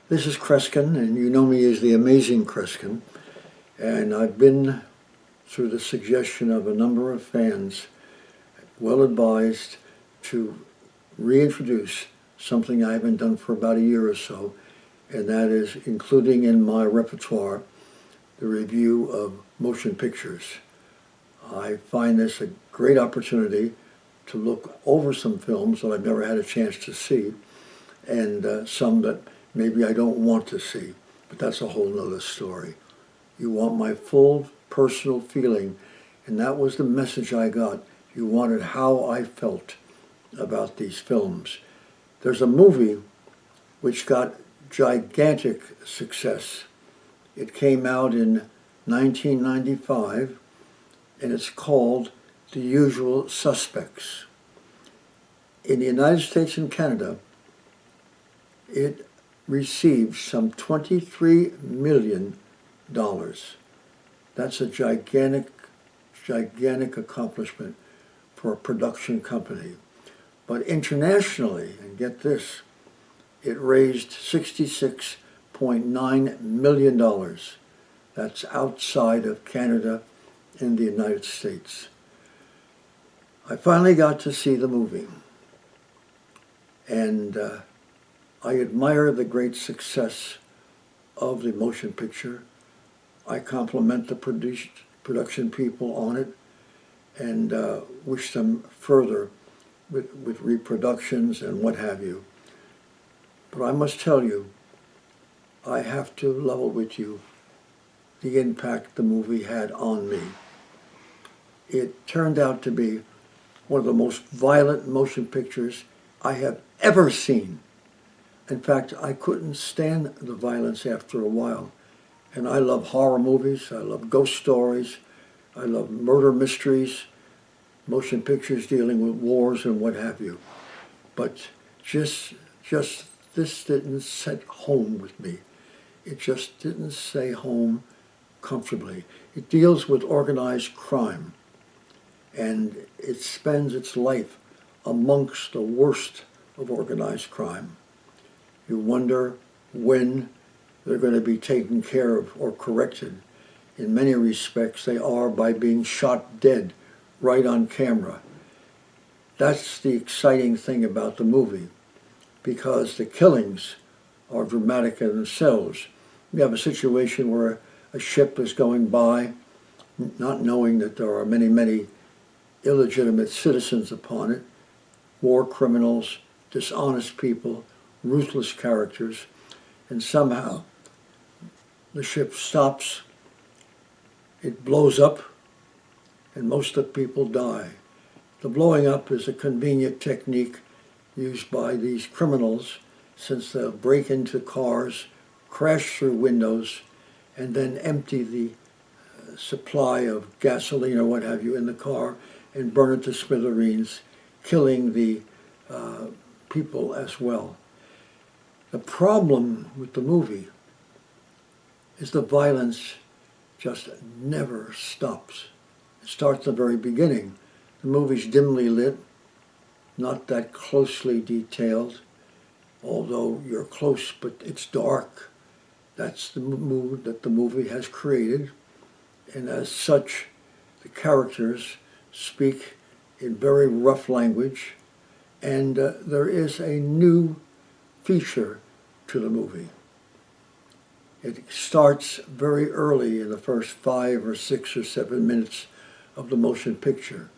This is Kreskin, and you know me as the Amazing Kreskin, and I've been, through the suggestion of a number of fans, well advised to reintroduce something I haven't done for about a year or so, and that is including in my repertoire the review of motion pictures. I find this a great opportunity to look over some films that I've never had a chance to see, and some that maybe I don't want to see, but that's a whole nother story. You want my full personal feeling, and that was the message I got. You wanted how I felt about these films. There's a movie which got gigantic success. It came out in 1995, and it's called The Usual Suspects. In the United States and Canada, it received some $23 million. That's a gigantic accomplishment for a production company. But internationally, and get this, it raised $66.9 million. That's outside of Canada and the United States. I finally got to see the movie, and I admire the great success of the motion picture. I compliment the production people on it, and wish them further with reproductions and what have you. But I must tell you, I have to level with you the impact the movie had on me. It turned out to be one of the most violent motion pictures I have ever seen. In fact, I couldn't stand the violence after a while. And I love horror movies, I love ghost stories, I love murder mysteries, motion pictures dealing with wars and what have you. But just this didn't set home with me. It just didn't stay home comfortably. It deals with organized crime, and it spends its life amongst the worst of organized crime. You wonder when they're going to be taken care of or corrected. In many respects, they are by being shot dead right on camera. That's the exciting thing about the movie, because the killings are dramatic in themselves. You have a situation where a ship is going by, not knowing that there are many illegitimate citizens upon it, war criminals, dishonest people, ruthless characters, and somehow the ship stops, it blows up, and most of the people die. The blowing up is a convenient technique used by these criminals, since they'll break into cars, crash through windows, and then empty the supply of gasoline or what have you in the car and burn it to smithereens, killing the people as well. The problem with the movie is the violence just never stops. It starts at the very beginning. The movie's dimly lit, not that closely detailed, although you're close, but it's dark. That's the mood that the movie has created, and as such, the characters speak in very rough language, and there is a new feature to the movie. It starts very early in the first 5 or 6 or 7 minutes of the motion picture.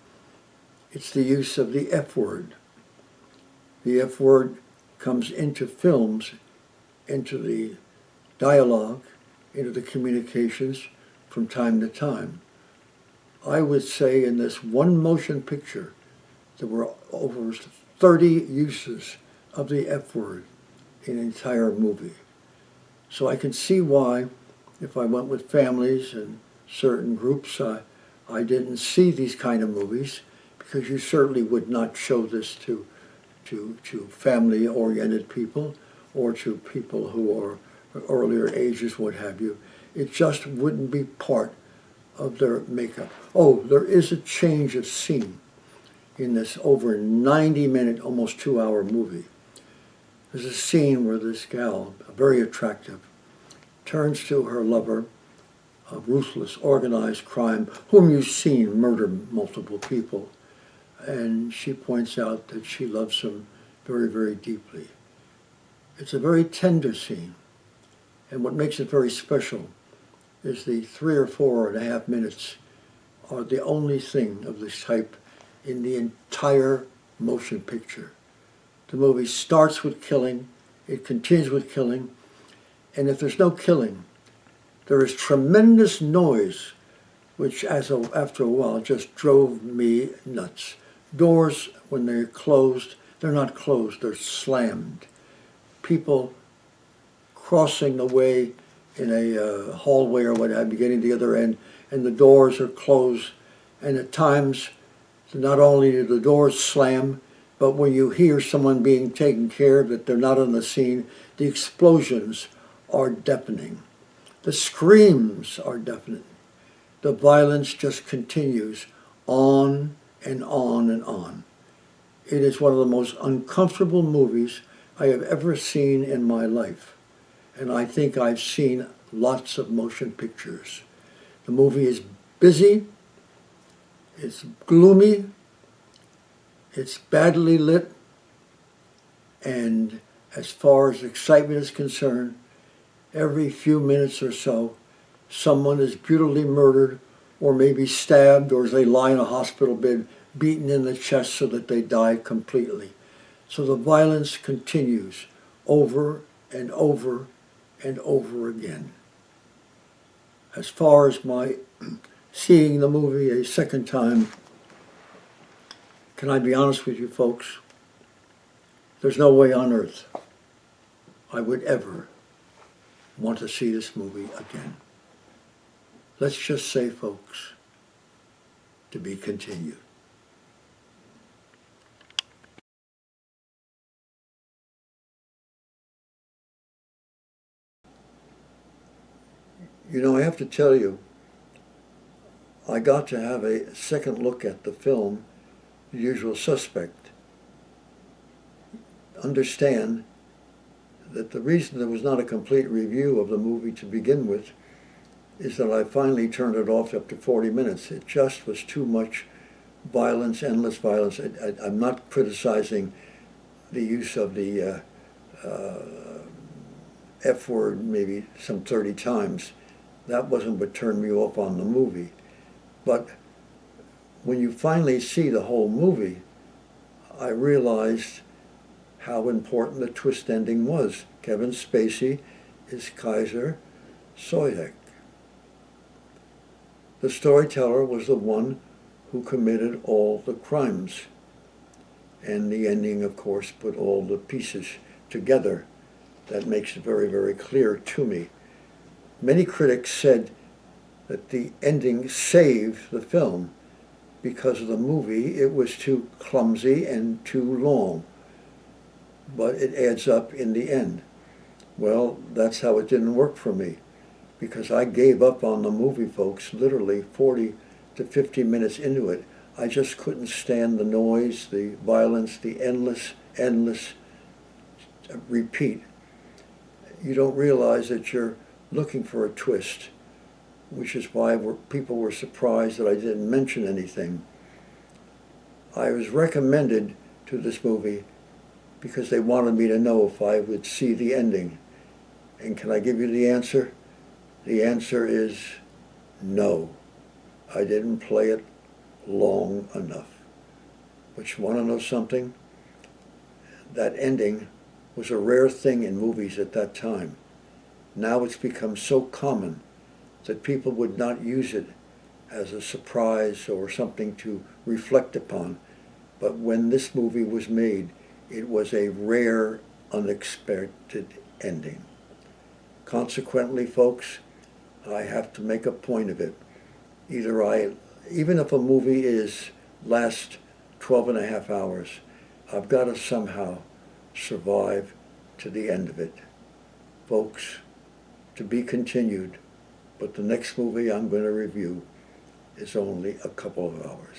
It's the use of the F word. The F word comes into films, into the dialogue, into the communications from time to time. I would say in this one motion picture, there were over 30 uses of the F word in an entire movie. So I can see why, if I went with families and certain groups, I didn't see these kind of movies, because you certainly would not show this to family-oriented people or to people who are earlier ages, what have you. It just wouldn't be part of their makeup. Oh, there is a change of scene in this over 90-minute, almost 2-hour movie. There's a scene where this gal, very attractive, turns to her lover, a ruthless, organized crime, whom you've seen murder multiple people, and she points out that she loves him very, very deeply. It's a very tender scene, and what makes it very special is the 3 or 4.5 minutes are the only thing of this type in the entire motion picture. The movie starts with killing, it continues with killing, and if there's no killing, there is tremendous noise, which after a while just drove me nuts. Doors, when they're closed, they're not closed, they're slammed. People crossing the way in a hallway or what have you, getting to the other end, and the doors are closed. And at times, not only do the doors slam, but when you hear someone being taken care of, that they're not on the scene, the explosions are deafening. The screams are deafening. The violence just continues on and on and on. It is one of the most uncomfortable movies I have ever seen in my life. And I think I've seen lots of motion pictures. The movie is busy, it's gloomy, it's badly lit, and as far as excitement is concerned, every few minutes or so, someone is brutally murdered or maybe stabbed, or as they lie in a hospital bed, beaten in the chest so that they die completely. So the violence continues over and over and over again. As far as my seeing the movie a second time, can I be honest with you folks? There's no way on earth I would ever want to see this movie again. Let's just say, folks, to be continued. You know, I have to tell you, I got to have a second look at the film, The Usual Suspect. Understand that the reason there was not a complete review of the movie to begin with is that I finally turned it off up to 40 minutes. It just was too much violence, endless violence. I'm not criticizing the use of the F word maybe some 30 times. That wasn't what turned me off on the movie. But when you finally see the whole movie, I realized how important the twist ending was. Kevin Spacey is Kaiser Soze. The storyteller was the one who committed all the crimes. And the ending, of course, put all the pieces together. That makes it very, very clear to me. Many critics said that the ending saved the film because of the movie. It was too clumsy and too long, but it adds up in the end. Well, that's how it didn't work for me, because I gave up on the movie, folks, literally 40 to 50 minutes into it. I just couldn't stand the noise, the violence, the endless repeat. You don't realize that you're looking for a twist, which is why people were surprised that I didn't mention anything. I was recommended to this movie because they wanted me to know if I would see the ending. And can I give you the answer? The answer is no. I didn't play it long enough. But you want to know something? That ending was a rare thing in movies at that time. Now it's become so common that people would not use it as a surprise or something to reflect upon. But when this movie was made, it was a rare, unexpected ending. Consequently, folks, I have to make a point of it. Even if a movie lasts 12 and a half hours, I've got to somehow survive to the end of it. Folks, to be continued, but the next movie I'm going to review is only a couple of hours.